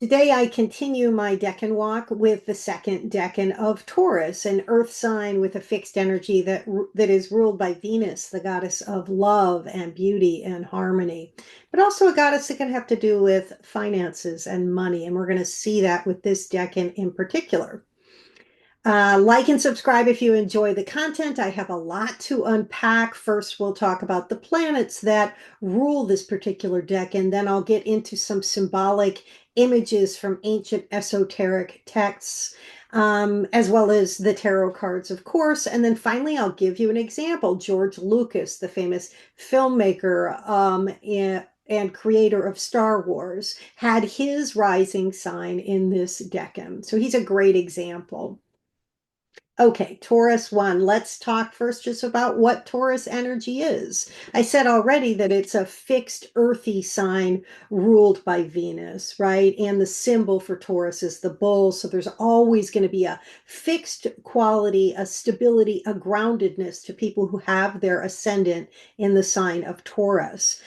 Today, I continue my Decan walk with the second Decan of Taurus, an earth sign with a fixed energy that is ruled by Venus, the goddess of love and beauty and harmony, but also a goddess that can have to do with finances and money. And we're going to see that with this Decan in particular. Like and subscribe if you enjoy the content. I have a lot to unpack. First, we'll talk about the planets that rule this particular deck, and then I'll get into some symbolic images from ancient esoteric texts, as well as the tarot cards, of course. And then finally, I'll give you an example. George Lucas, the famous filmmaker, and creator of Star Wars, had his rising sign in this decan. So he's a great example. Okay, Taurus one. Let's talk first just about what Taurus energy is. I said already that it's a fixed earthy sign ruled by Venus, right? And the symbol for Taurus is the bull. So there's always going to be a fixed quality, a stability, a groundedness to people who have their ascendant in the sign of Taurus.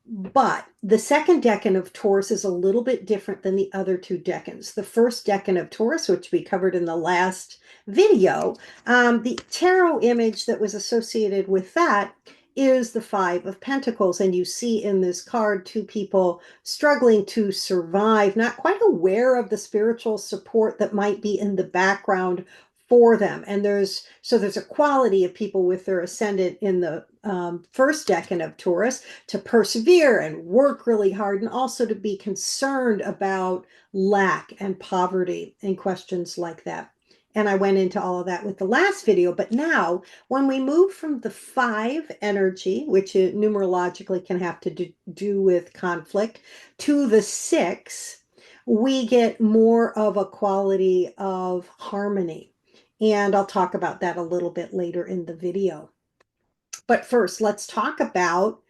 But the second decan of Taurus is a little bit different than the other two decans. The first decan of Taurus, which we covered in the last video, the tarot image that was associated with that is the Five of Pentacles. And you see in this card two people struggling to survive, not quite aware of the spiritual support that might be in the background for them. And there's a quality of people with their ascendant in the first decan of Taurus to persevere and work really hard, and also to be concerned about lack and poverty and questions like that. And I went into all of that with the last video. But now, when we move from the five energy, which numerologically can have to do with conflict, to the six, we get more of a quality of harmony. And I'll talk about that a little bit later in the video. But first, let's talk about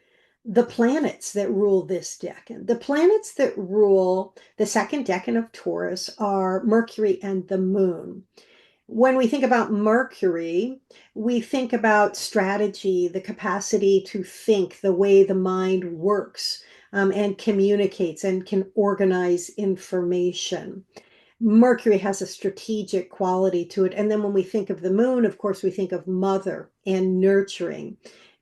the planets that rule this decan. The planets that rule the second decan of Taurus are Mercury and the moon. When we think about Mercury, we think about strategy, the capacity to think, the way the mind works, and communicates and can organize information. Mercury has a strategic quality to it. And then when we think of the moon, of course, we think of mother and nurturing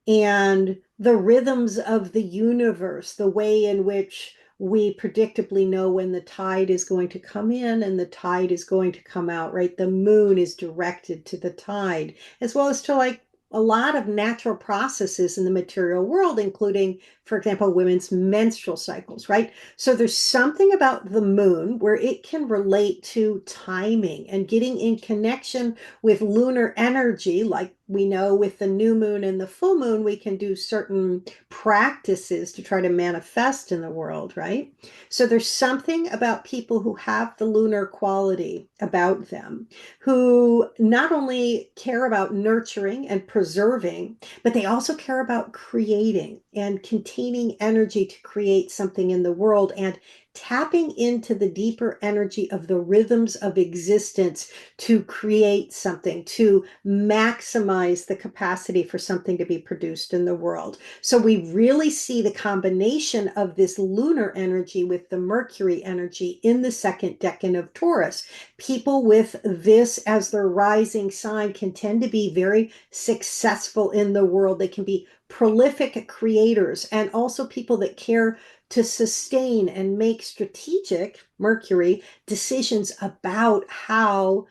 and the rhythms of the universe, the way in which we predictably know when the tide is going to come in and the tide is going to come out, right? The moon is directed to the tide, as well as to like a lot of natural processes in the material world, including, for example, women's menstrual cycles, right? So there's something about the moon where it can relate to timing and getting in connection with lunar energy. Like we know with the new moon and the full moon, we can do certain practices to try to manifest in the world, right? So there's something about people who have the lunar quality about them, who not only care about nurturing and preserving, but they also care about creating and containing energy to create something in the world and tapping into the deeper energy of the rhythms of existence to create something, to maximize the capacity for something to be produced in the world. So we really see the combination of this lunar energy with the Mercury energy in the second decan of Taurus. People with this as their rising sign can tend to be very successful in the world. They can be prolific creators, and also people that care to sustain and make strategic, Mercury, decisions about how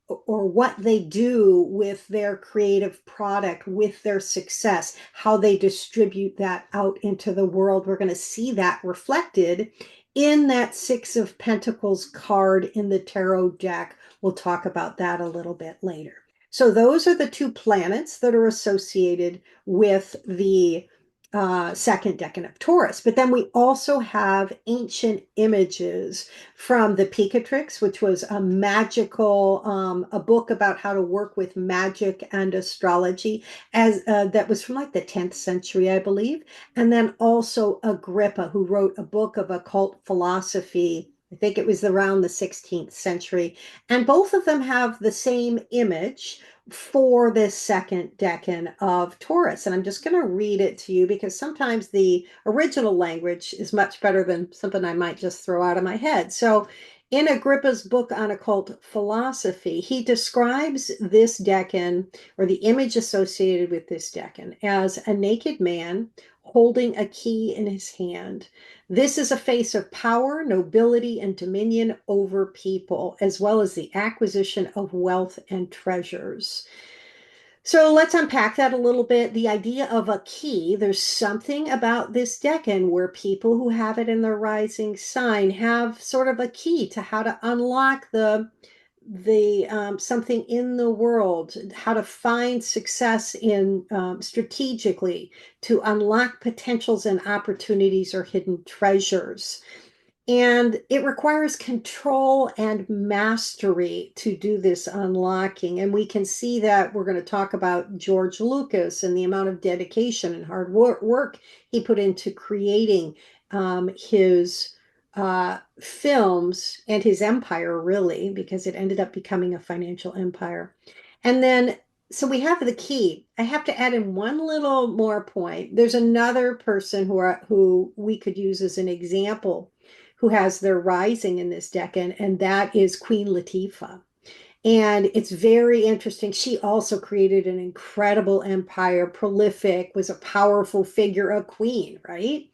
or what they do with their creative product, with their success, how they distribute that out into the world. We're going to see that reflected in that Six of Pentacles card in the tarot deck. We'll talk about that a little bit later. So those are the two planets that are associated with the second decan of Taurus. But then we also have ancient images from the Picatrix, which was a magical, a book about how to work with magic and astrology, as that was from like the 10th century, I believe. And then also Agrippa, who wrote a book of occult philosophy. I think it was around the 16th century. And both of them have the same image for this second decan of Taurus. And I'm just going to read it to you because sometimes the original language is much better than something I might just throw out of my head. So, in Agrippa's book on occult philosophy, he describes this decan, or the image associated with this decan, as a naked man holding a key in his hand. This is a face of power, nobility, and dominion over people, as well as the acquisition of wealth and treasures. So let's unpack that a little bit. The idea of a key, there's something about this decan where people who have it in their rising sign have sort of a key to how to unlock the something in the world, how to find success in strategically to unlock potentials and opportunities or hidden treasures. And it requires control and mastery to do this unlocking. And we can see that we're going to talk about George Lucas and the amount of dedication and hard work he put into creating his films and his empire, really, because it ended up becoming a financial empire. And then, so we have the key. I have to add in one little more point. There's another person who we could use as an example who has their rising in this decan, and that is Queen Latifah. And it's very interesting. She also created an incredible empire, prolific, was a powerful figure, a queen, right?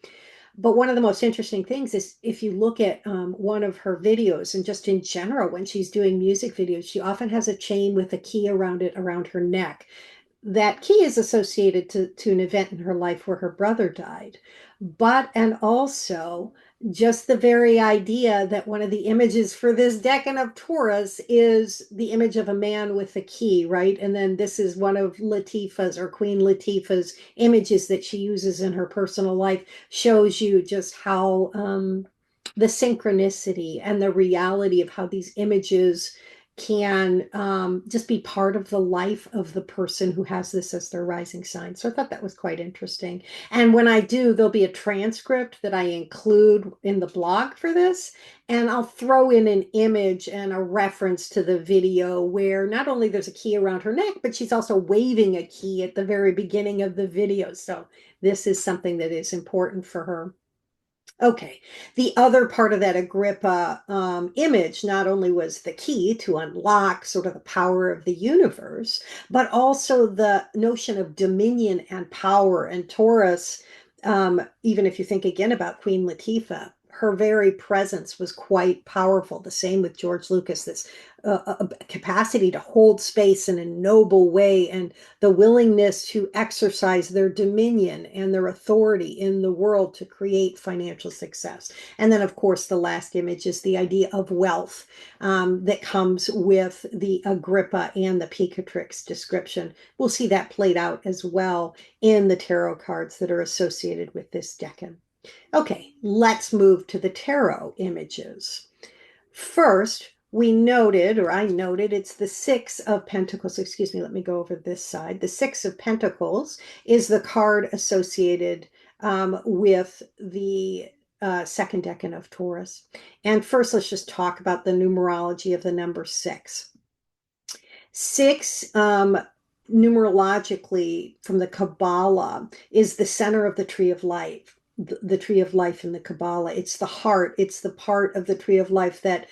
But one of the most interesting things is if you look at one of her videos, and just in general, when she's doing music videos, she often has a chain with a key around it, around her neck. That key is associated to an event in her life where her brother died. And also just the very idea that one of the images for this decan of Taurus is the image of a man with a key, right? And then this is one of Latifah's, or Queen Latifah's, images that she uses in her personal life, shows you just how the synchronicity and the reality of how these images can just be part of the life of the person who has this as their rising sign. So I thought that was quite interesting. And when I do, there'll be a transcript that I include in the blog for this. And I'll throw in an image and a reference to the video where not only there's a key around her neck, but she's also waving a key at the very beginning of the video. So this is something that is important for her. Okay, the other part of that Agrippa image not only was the key to unlock sort of the power of the universe, but also the notion of dominion and power. And Taurus, even if you think again about Queen Latifah, her very presence was quite powerful. The same with George Lucas, this capacity to hold space in a noble way, and the willingness to exercise their dominion and their authority in the world to create financial success. And then, of course, the last image is the idea of wealth that comes with the Agrippa and the Picatrix description. We'll see that played out as well in the tarot cards that are associated with this decan. Okay, let's move to the tarot images. First, we noted, or I noted, it's the Six of Pentacles. Excuse me, let me go over this side. The Six of Pentacles is the card associated with the Second Decan of Taurus. And first, let's just talk about the numerology of the number six. Six, numerologically, from the Kabbalah, is the center of the tree of life. The tree of life in the Kabbalah. It's the heart. It's the part of the tree of life that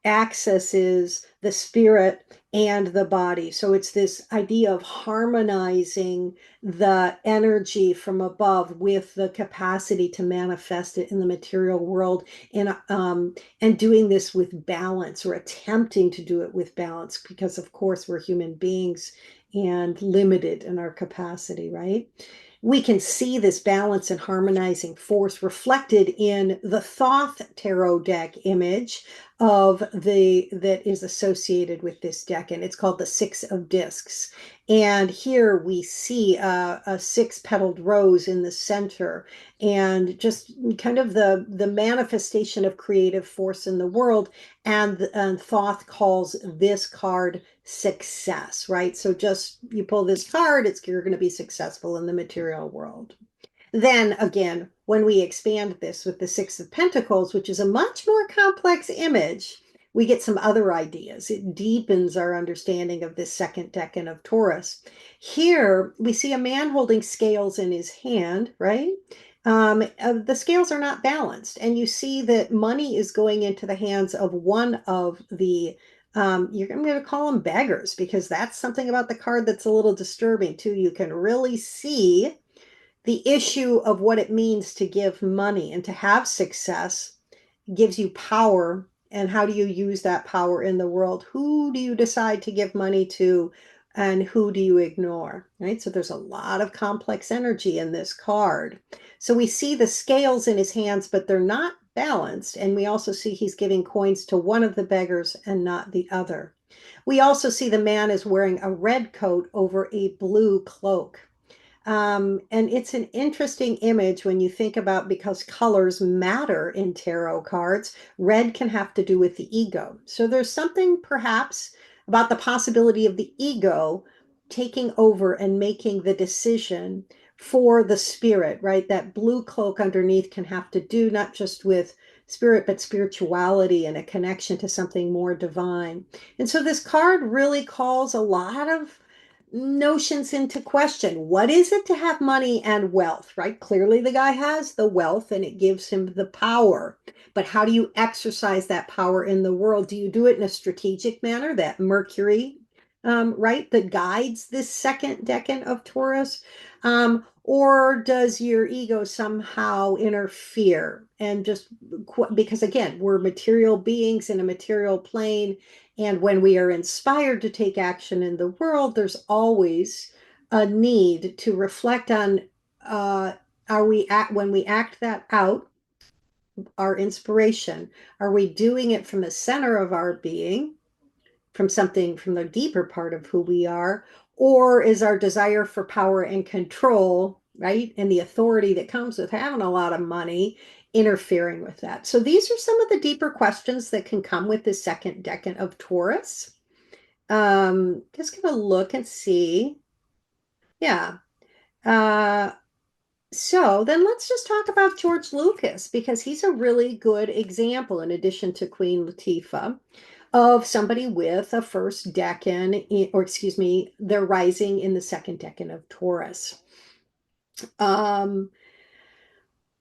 accesses the spirit and the body. So it's this idea of harmonizing the energy from above with the capacity to manifest it in the material world, and doing this with balance, or attempting to do it with balance, because of course we're human beings and limited in our capacity, right? We can see this balance and harmonizing force reflected in the Thoth tarot deck image that is associated with this deck, and it's called the Six of Discs. And here we see a six-petaled rose in the center, and just kind of the manifestation of creative force in the world. And Thoth calls this card success, right? So just you pull this card, you're going to be successful in the material world. Then again, when we expand this with the Six of Pentacles, which is a much more complex image, we get some other ideas. It deepens our understanding of this second decan of Taurus. Here we see a man holding scales in his hand, right? The scales are not balanced, and you see that money is going into the hands of one of the I'm going to call them beggars, because that's something about the card that's a little disturbing too. You can really see the issue of what it means to give money and to have success gives you power. And how do you use that power in the world? Who do you decide to give money to, and who do you ignore? Right? So there's a lot of complex energy in this card. So we see the scales in his hands, but they're not balanced. And we also see he's giving coins to one of the beggars and not the other. We also see the man is wearing a red coat over a blue cloak. And it's an interesting image when you think about, because colors matter in tarot cards. Red can have to do with the ego. So there's something perhaps about the possibility of the ego taking over and making the decision for the spirit, right? That blue cloak underneath can have to do not just with spirit, but spirituality and a connection to something more divine. And so this card really calls a lot of notions into question. What is it to have money and wealth, right? Clearly the guy has the wealth and it gives him the power. But how do you exercise that power in the world? Do you do it in a strategic manner, that Mercury, right, that guides this second decan of Taurus? Or does your ego somehow interfere and just, because again, we're material beings in a material plane, and when we are inspired to take action in the world, there's always a need to reflect on, when we act that out, our inspiration, are we doing it from the center of our being, from something from the deeper part of who we are, or is our desire for power and control, right, and the authority that comes with having a lot of money, interfering with that? So these are some of the deeper questions that can come with the second decan of Taurus. Just gonna look and see. Yeah. Uh, so then let's just talk about George Lucas, because he's a really good example, in addition to Queen Latifah, of somebody with a first decan, or excuse me, they're rising in the second decan of Taurus. Um,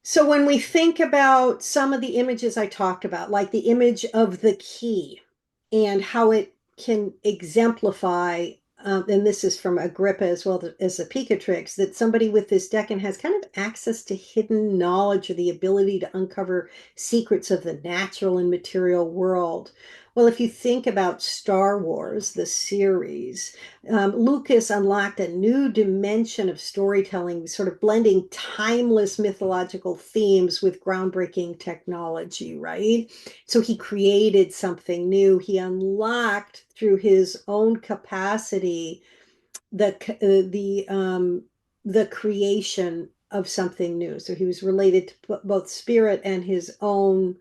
so when we think about some of the images I talked about, like the image of the key and how it can exemplify, and this is from Agrippa as well as the Picatrix, that somebody with this decan has kind of access to hidden knowledge or the ability to uncover secrets of the natural and material world. Well, if you think about Star Wars, the series, Lucas unlocked a new dimension of storytelling, sort of blending timeless mythological themes with groundbreaking technology, right? So he created something new. He unlocked through his own capacity the creation of something new. So he was related to both spirit and his own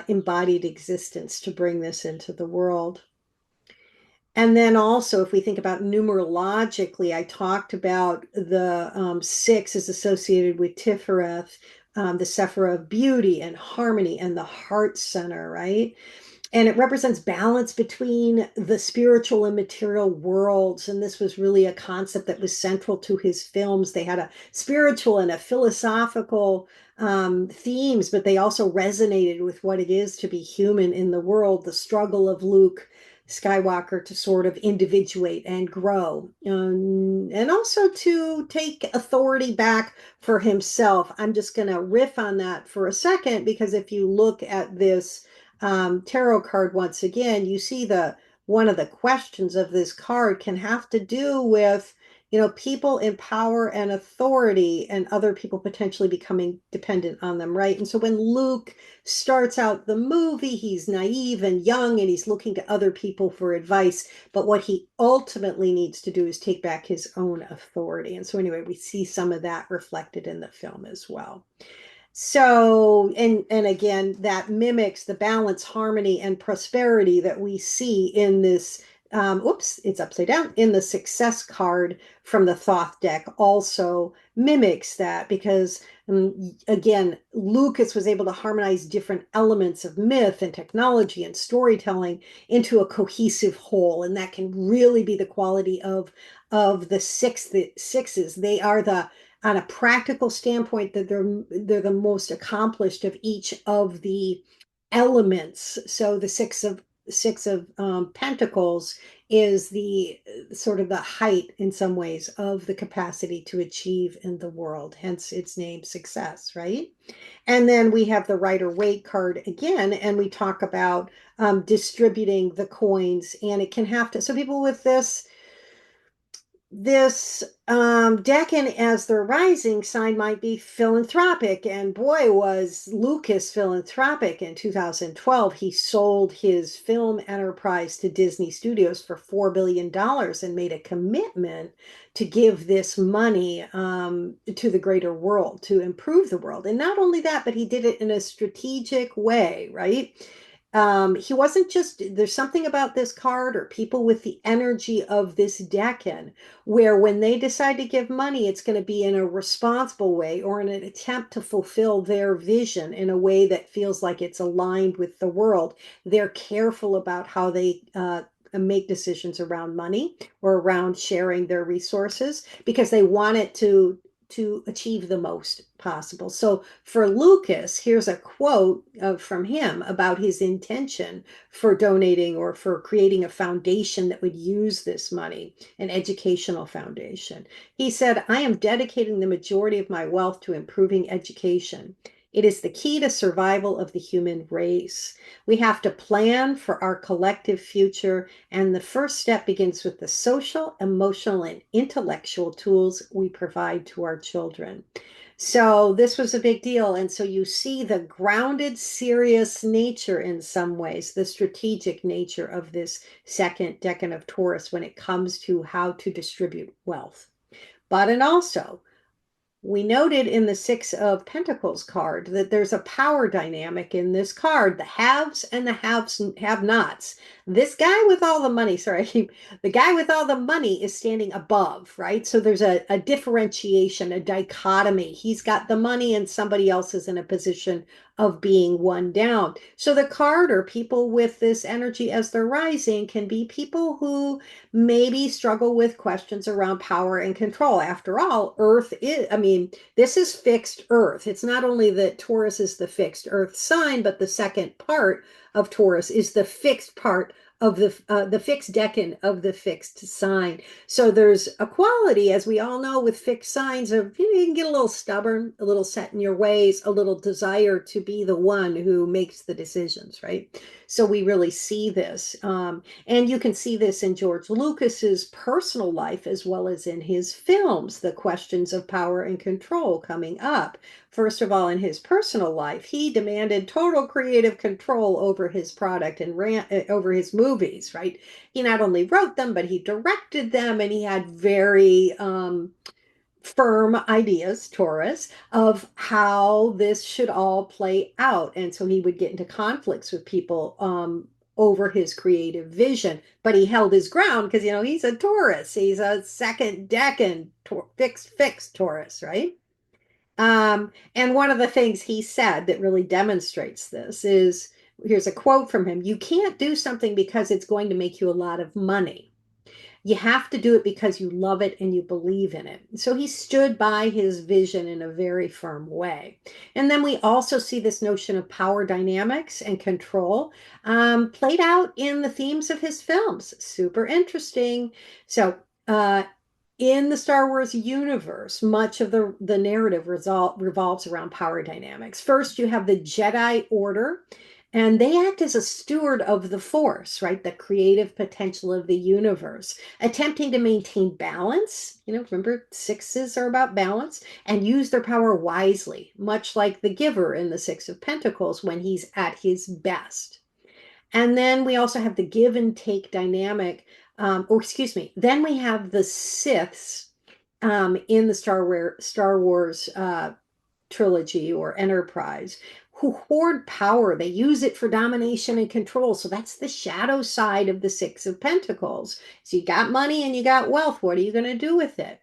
embodied existence to bring this into the world. And then also, if we think about numerologically, I talked about the six is associated with Tifereth, the Sephira of beauty and harmony and the heart center, right? And it represents balance between the spiritual and material worlds. And this was really a concept that was central to his films. They had a spiritual and a philosophical themes, but they also resonated with what it is to be human in the world, the struggle of Luke Skywalker to sort of individuate and grow, and also to take authority back for himself. I'm just going to riff on that for a second, because if you look at this tarot card once again, you see one of the questions of this card can have to do with, people in power and authority and other people potentially becoming dependent on them, right? And so when Luke starts out the movie, he's naive and young and he's looking to other people for advice, but what he ultimately needs to do is take back his own authority. And so anyway, we see some of that reflected in the film as well. So, and again, that mimics the balance, harmony, and prosperity that we see in this Oops, it's upside down, in the success card from the Thoth deck also mimics that because, again, Lucas was able to harmonize different elements of myth and technology and storytelling into a cohesive whole. And that can really be the quality of the sixes. They are the, on a practical standpoint, that they're the most accomplished of each of the elements. So the six of Pentacles is the sort of the height in some ways of the capacity to achieve in the world, hence its name success, right? And then we have the Rider Waite card again, and we talk about distributing the coins, and it can have to, so people with this Decan as their rising sign might be philanthropic. And boy, was Lucas philanthropic in 2012. He sold his film enterprise to Disney Studios for $4 billion and made a commitment to give this money to the greater world, to improve the world. And not only that, but he did it in a strategic way, right? He wasn't just, there's something about this card or people with the energy of this Decan where when they decide to give money, it's going to be in a responsible way or in an attempt to fulfill their vision in a way that feels like it's aligned with the world. They're careful about how they make decisions around money or around sharing their resources because they want it to achieve the most possible. So for Lucas, here's a quote from him about his intention for donating or for creating a foundation that would use this money, an educational foundation. He said, "I am dedicating the majority of my wealth to improving education. It is the key to survival of the human race. We have to plan for our collective future, and the first step begins with the social, emotional, and intellectual tools we provide to our children." So this was a big deal. And so you see the grounded, serious nature in some ways, the strategic nature of this second decan of Taurus when it comes to how to distribute wealth. But and also, we noted in the Six of Pentacles card that there's a power dynamic in this card, the haves and the have-nots. This guy with all the money, sorry, the guy with all the money is standing above, right? So there's a differentiation, a dichotomy. He's got the money and somebody else is in a position of being one down. So the card or people with this energy as they're rising can be people who maybe struggle with questions around power and control. After all, Earth is, I mean, this is fixed Earth. It's not only that Taurus is the fixed Earth sign, but the second part of Taurus is the fixed part of the fixed decan of the fixed sign. So there's a quality, as we all know, with fixed signs of you can get a little stubborn, a little set in your ways, a little desire to be the one who makes the decisions, right? So we really see this. And you can see this in George Lucas's personal life as well as in his films, the questions of power and control coming up. First of all, in his personal life, he demanded total creative control over his product and ran over his movies, right? He not only wrote them, but he directed them, and he had very firm ideas, Taurus, of how this should all play out. And so he would get into conflicts with people over his creative vision, but he held his ground because, he's a Taurus. He's a second decan, fixed Taurus, right? And one of the things he said that really demonstrates this is, here's a quote from him: "You can't do something because it's going to make you a lot of money. You have to do it because you love it and you believe in it." So he stood by his vision in a very firm way. And then we also see this notion of power dynamics and control played out in the themes of his films. Super interesting. So, in the Star Wars universe, much of the narrative revolves around power dynamics. First, you have the Jedi Order, and they act as a steward of the Force, right? The creative potential of the universe, attempting to maintain balance. Remember, sixes are about balance, and use their power wisely, much like the giver in the Six of Pentacles when he's at his best. And then we also have the give and take dynamic, or excuse me, then we have the Siths in the Star Wars trilogy or Enterprise, who hoard power. They use it for domination and control. So that's the shadow side of the Six of Pentacles. So you got money and you got wealth. What are you going to do with it?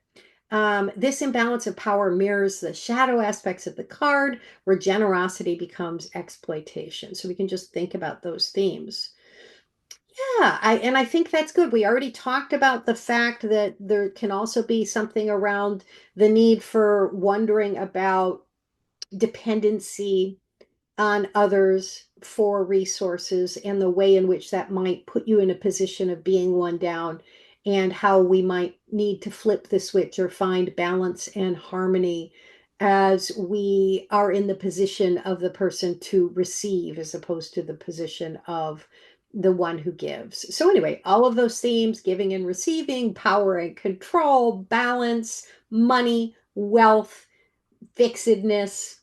This imbalance of power mirrors the shadow aspects of the card, where generosity becomes exploitation. So we can just think about those themes. Yeah, I think that's good. We already talked about the fact that there can also be something around the need for wondering about dependency on others for resources and the way in which that might put you in a position of being one down, and how we might need to flip the switch or find balance and harmony as we are in the position of the person to receive as opposed to the position of the one who gives. So anyway, all of those themes, giving and receiving, power and control, balance, money, wealth, fixedness,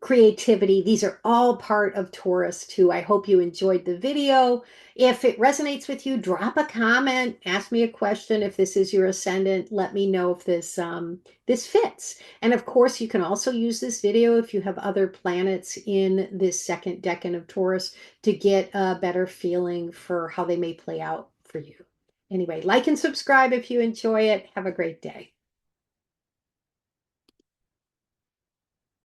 creativity. These are all part of Taurus too. I hope you enjoyed the video. If it resonates with you, drop a comment, ask me a question. If this is your ascendant, let me know if this fits. And of course, you can also use this video if you have other planets in this second decan of Taurus to get a better feeling for how they may play out for you. Anyway, like and subscribe if you enjoy it. Have a great day.